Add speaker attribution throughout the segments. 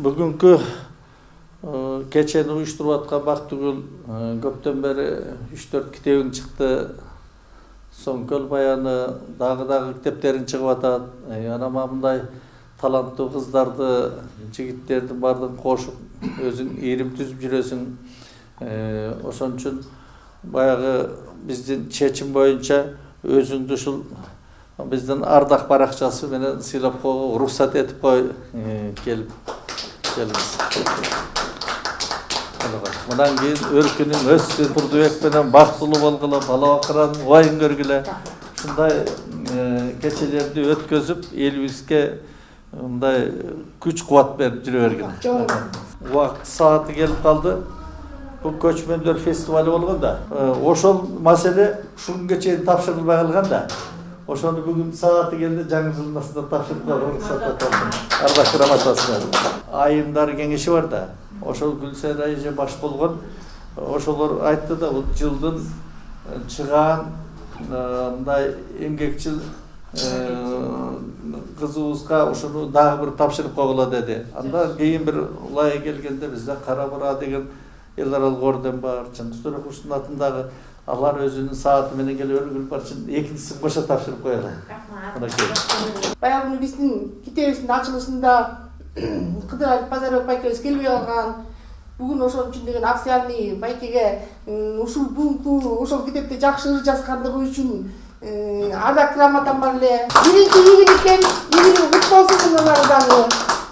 Speaker 1: Бүгүнкү кечени уюштуруп аткан Бактыгүл көптөн бери 3-4 китебиң чыкты. Соңкөл баяны дагы китептериң чыгып атат. Ана мындай таланттуу кыздарды, жигиттердин баардыгын кошуп өзүң ийрим түзүп жүрөсүң. Ошон үчүн баягы биздин чечим боюнча өзүңдү ушул биздин ардак баракчасы менен сыйлап койгонго уруксат этип кой, келиңиз. Мындан кийин өркүнүң өссүн, Турдубек менен бактылуу болгула, бала акыран оюн көргүлө. Ушундай кечелерди өткөзүп, элибизге мындай күч-кубат берип жүрө бергиле. Убакыт сааты келип калды. Бул көчмөндөр фестивали болгон да. Ошол маселе ушуга чейин тапшырылбай калган да. Ошону бүгүн сааты келди, жаңы жылдасында тапшырып койгон уруксат алдым. Ардак грамотасы. Айымдар кеңеши бар да. Ошол Гүлсайра эже баш болгон. Ошолор айтты да, бул жылдын чыгаан мындай эмгекчил кызыбызга ушуну дагы бир тапшырып койгула деди. Андан кийин бир улай келгенде бизде Кара Бура деген эл аралык орден бар. Чыңгыз Төрековичтин атындагы алар өзүнүн сааты менен келип өргүлүп барчын. Экинчисин кошо тапшырып коелу.
Speaker 2: Баягы биздин китебибиздин ачылышында Кыдыралиев Базарбек байкебиз келбей калган. Бүгүн ошон үчүн деген Овсяный байкеге ушул бүгүнкү ошол китепти жакшы жазгандыгы үчүн ардак грамотам бар эле. Биринчи ийгин экен, ийгиниң кут болсун дагы.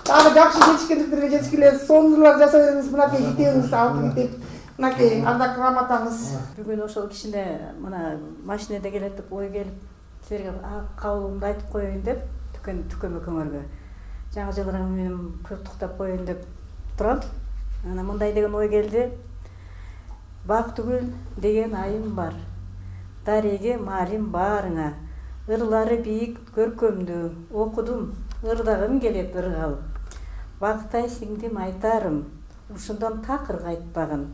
Speaker 2: Дагы жакшы жетишкендиктерге жетишкиле, соңдулар жасай бериңиз. Мынакей китебиңиз, алты китеп. Мынакей ардак грамотаңыз.
Speaker 3: Бүгүн ошол кичине мына машинеде келетип ой келип, силерге кабылымды айтып коеюн деп, түкөмө-көңөргө. Жаңы жылыңар менен куттуктап коеюн деп турам. Ана мындай деген ой келди. Бактыгүл деген айым бар. Дареге малим баарыңа. Ырлары бийик, көркөмдүү. Окудум, ырдагым келет ыргалып. Бактай сиңдим айтарым, ушундан такыр кайтпагын.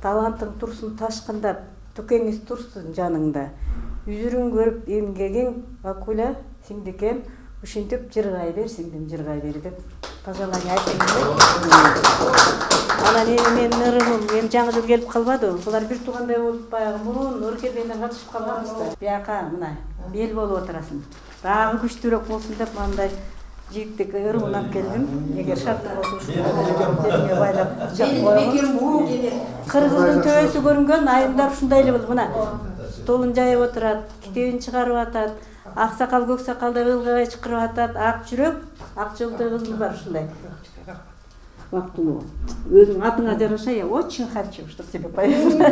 Speaker 3: Талантың турсун ташкындап, түкеңиз турсун жаныңда. Үзүрүң көрүп эмгегиң, Бакуля сиңдикем, ушинтип жыргай бер, сиңдим жыргай бер деп пожелание айтып. Анан менин ырымым, эми жаңы жыл келип калбады. Булар бир туугандай болуп баягы мурун ыр келгенде катышып калганбыз да. Бияка мына бел болуп отурасың. Дагы күчтүүрөөк болсун деп мындай жигиттик ырымын алып келдим. Эгер шарт болсо жерге байлап чак койгон. Кыргыздын төбөсү көрүнгөн айымдар ушундай эле болду. Мына столун жайып отурат, китебин чыгарып атат. Ак сакал, көк сакалды ылгай чыкырып атат. Ак жүрөк, ак жылдый кызым бар ушундай. Бактылуу. Өзүң атыңа жараша, я очень хочу, чтобы тебе повезло.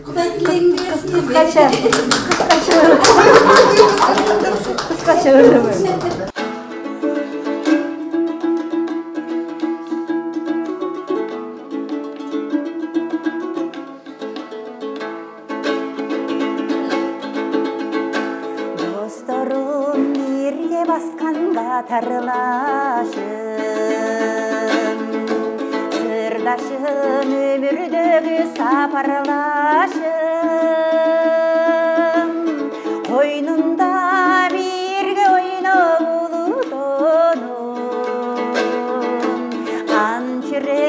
Speaker 2: Кудай тилегиңди берсин.
Speaker 3: Кыскача өлөмөйм.
Speaker 4: Досторум бирге басканга тарылашым, сырдашым өмүрдөгү сапарлашым, койнумда бирге ойноп улутонум, канчырет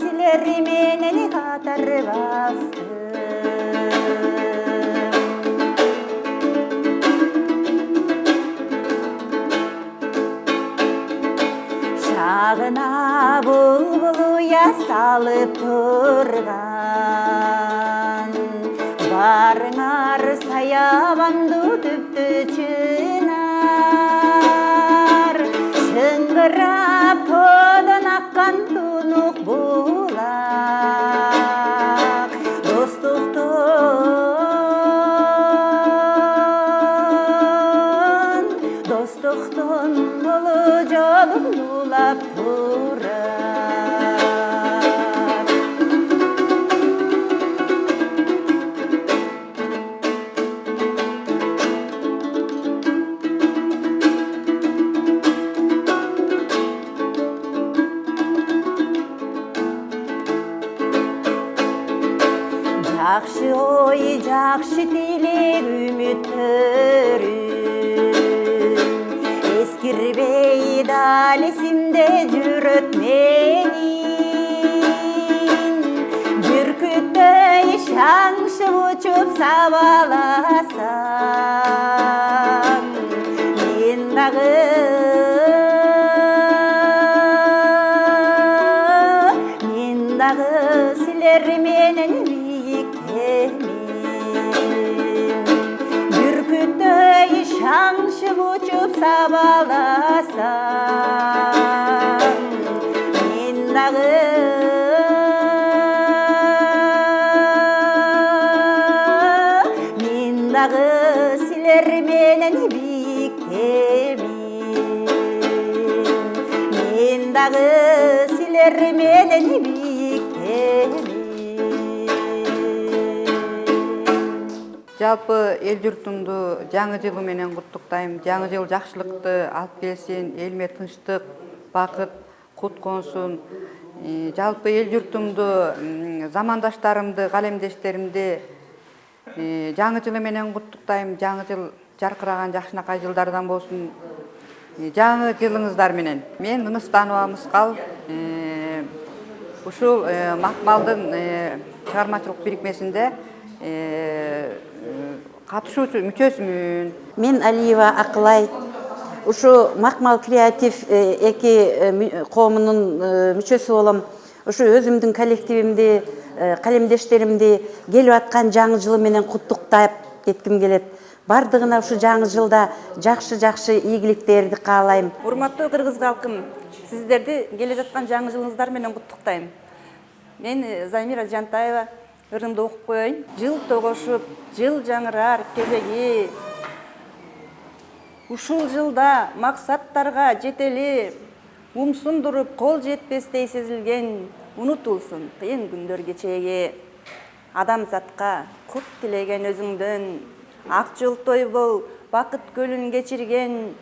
Speaker 4: силер менен катар бастым. Шагына булбул уя салып турган, барыңар саябанды түптү чынар, шыңгырап тодон аккан тунук булак, достуктун болу жолун улап турат. Жакшы ой, жакшы тил келечек үмүттөрүм эскирбей дал эсимде жүрөт менин бүркүттөй шаңшып учуп сабаласам мен дагы силер менен биіктемин бүркүттөй шаңшып учуп сабаласам мен дагы силер менен биіктемин мен дагы силер менен
Speaker 5: Жалпы эл журтумду жаңы жылы менен куттуктайм. Жаңы жыл жакшылыкты алып келсин, элиме тынчтык, бакыт, кут консун. Жалпы эл журтумду, замандаштарымды, калемдештеримди жаңы жылы менен куттуктайм. Жаңы жыл жаркыраган жакшынакай жылдардан болсун. Жаңы жылыңыздар менен. Мен Ыныстанова Мыскал, ушул Макмалдын чыгармачылык бирикмесинде катышуучу мүчөсүмүн.
Speaker 6: Мен Алиева Акылай. Ушу Макмал креатив эки коомунун мүчөсү болом. Ушу өзүмдүн коллективимди, калемдештеримди келип аткан жаңы жылы менен куттуктап кетким келет. Бардыгына ушу жаңы жылда жакшы ийгиликтерди каалайм.
Speaker 7: Урматтуу кыргыз калкым, сиздерди келе жаткан жаңы жылыңыздар менен куттуктайм. Мен Замира Жантаева ырымды окуп коеюн. Жыл тогошуп, жыл жаңырар кезеги. Ушул жылда максаттарга жетели, умсундуруп кол жетпестей сезилген, унутулсун кыйын күндөр кечеги. Адамзатка кут тилеген өзүңдөн, ак жолтой бол, бакыт көлүн кечирген,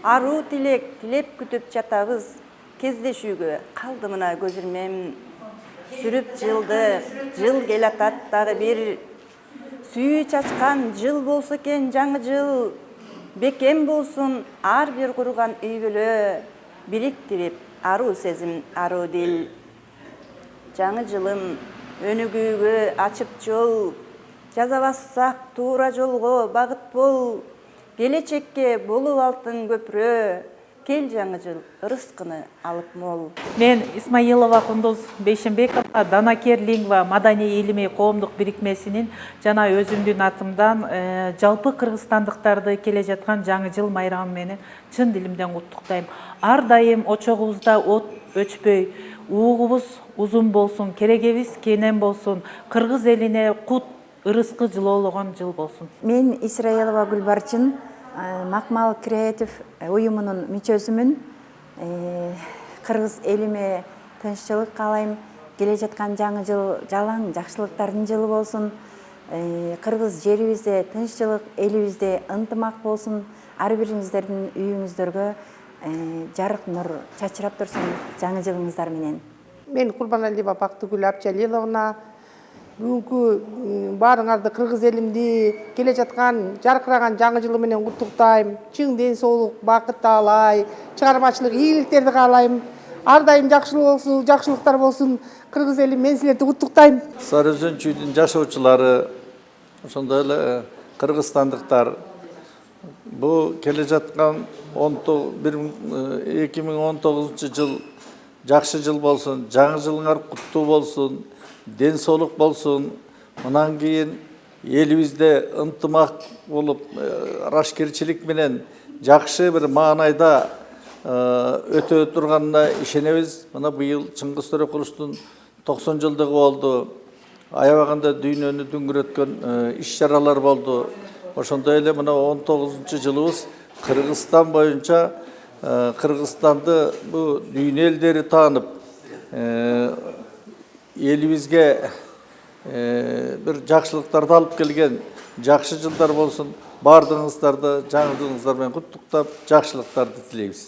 Speaker 7: аруу тилек тилеп күтүп жатабыз, кездешүүгө калды мына көз ирмем. Сүрүп жылды, жыл келатат дагы бир, сүйүү чачкан жыл болсо экен жаңы жыл, бекем болсун ар бир курган үй бүлө, бириктирип аруу сезим, аруу дил. Жаңы жылым өнүгүүгө ачып жол, жаза бассак туура жолго багыт бол, келечекке болуп алтын көпүрө, кел жаңы жыл ырыскыны алып мол.
Speaker 8: Мен Исмаилова Кундуз Бейшенбекова, Данакерлингова Маданий илимий коомдук бирикмесинин жана өзүмдүн атымдан жалпы кыргызстандыктарды келе жаткан жаңы жыл майрамы менен чын дилимден куттуктайм. Ар дайым очогубузда от өчпөй, угубуз узун болсун, керегебиз кенен болсун, кыргыз элине кут, ырыскы жылоологон жыл болсун.
Speaker 3: Мен Исраилова Гүлбарчын, Макмал креатив уюмунун мүчөсүмүн. Кыргыз элиме тынччылык каалайм. Келе жаткан жаңы жыл жалаң жакшылыктардын жылы болсун. Кыргыз жерибизде тынччылык, элибизде ынтымак болсун. Ар бириңиздердин үйүңүздөргө жарык нур чачырап турсун жаңы жылыңыздар менен.
Speaker 2: Мен Курбаналиева Бактыгүл Абчалиловна, бүгүнкү баарыңарды кыргыз элимди келе жаткан жаркыраган жаңы жылы менен куттуктайм. Чың ден соолук, бакыт таалай, чыгармачылык ийгиликтерди каалайм. Ар дайым жакшылыктар болсун. Кыргыз элим, мен силерди куттуктайм.
Speaker 1: Сары Өзөнчүйдүн жашоочулары, ошондой эле кыргызстандыктар бул келе жаткан 2019 жыл жакшы жыл болсун, жаңы жылыңар куттуу болсун, ден соолук болсун. Мындан кийин элибизде ынтымак болуп, арашкерчилик менен жакшы бир маанайда өтө турганына ишенебиз. Мына быйыл Чыңгыз Төреқуловдун 90 жылдыгы болду. Аябаганда дүйнөнү дүңгүрөткөн иш-чаралар болду. Ошондой эле мына 19-жылыбыз Кыргызстан боюнча Кыргызстанды бу дүйнө элдери таанып, элибизге бир жакшылыктарды алып келген жакшы жылдар болсун. Бардыгыңыздарды жаңы жылыңыздар менен куттуктап, жакшылыктарды тилейбиз.